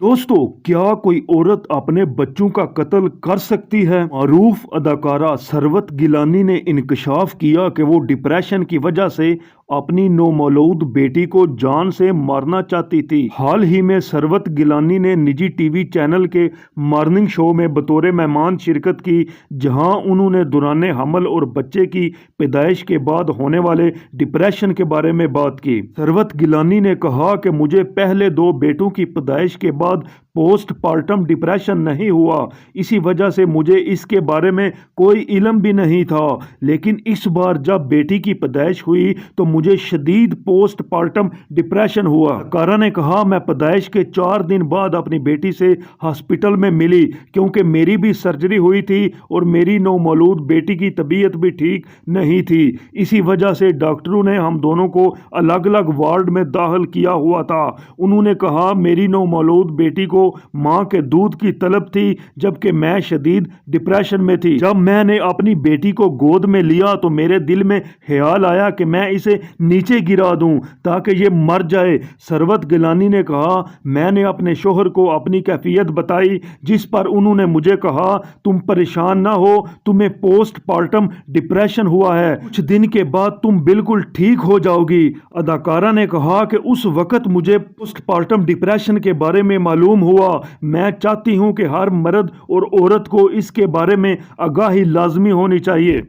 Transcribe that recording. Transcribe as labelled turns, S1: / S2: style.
S1: दोस्तों, क्या कोई औरत अपने बच्चों का कत्ल कर सकती है? मारूफ अदाकारा सरवत गिलानी ने इंकशाफ किया कि वो डिप्रेशन की वजह से अपनी नौमौलूद बेटी को जान से मारना चाहती थी। हाल ही में सरवत गिलानी ने निजी टीवी चैनल के मॉर्निंग शो में बतौर मेहमान शिरकत की, जहां उन्होंने दौरान हमल और बच्चे की पैदाइश के बाद होने वाले डिप्रेशन के बारे में बात की। सरवत गिलानी ने कहा कि मुझे पहले 2 बेटों की पैदाइश के बाद पोस्ट पार्टम डिप्रेशन नहीं हुआ, इसी वजह से मुझे इसके बारे में कोई इल्म भी नहीं था। लेकिन इस बार जब बेटी की पैदाइश हुई तो मुझे शदीद पोस्ट पार्टम डिप्रेशन हुआ। कारा ने कहा, मैं पैदाइश के 4 दिन बाद अपनी बेटी से हॉस्पिटल में मिली, क्योंकि मेरी भी सर्जरी हुई थी और मेरी नौमौलूद बेटी की तबीयत भी ठीक नहीं थी। इसी वजह से डॉक्टरों ने हम दोनों को अलग अलग वार्ड में दाखिल किया हुआ था। उन्होंने कहा, मेरी नौमौलूद बेटी को मां के दूध की तलब थी, जबकि मैं शदीद डिप्रेशन में थी। जब मैंने अपनी बेटी को गोद में लिया तो मेरे दिल में ख्याल आया कि मैं इसे नीचे गिरा दूं ताकि ये मर जाए। सरवत गिलानी ने कहा, मैंने अपने शोहर को अपनी कैफियत बताई, जिस पर उन्होंने मुझे कहा, तुम परेशान ना हो, तुम्हें पोस्ट पार्टम डिप्रेशन हुआ है, कुछ दिन के बाद तुम बिल्कुल ठीक हो जाओगी। अदाकारा ने कहा कि उस वक्त मुझे पोस्ट पार्टम डिप्रेशन के बारे में मालूम हुआ। मैं चाहती हूं कि हर मर्द और औरत को इसके बारे में आगाही लाजमी होनी चाहिए।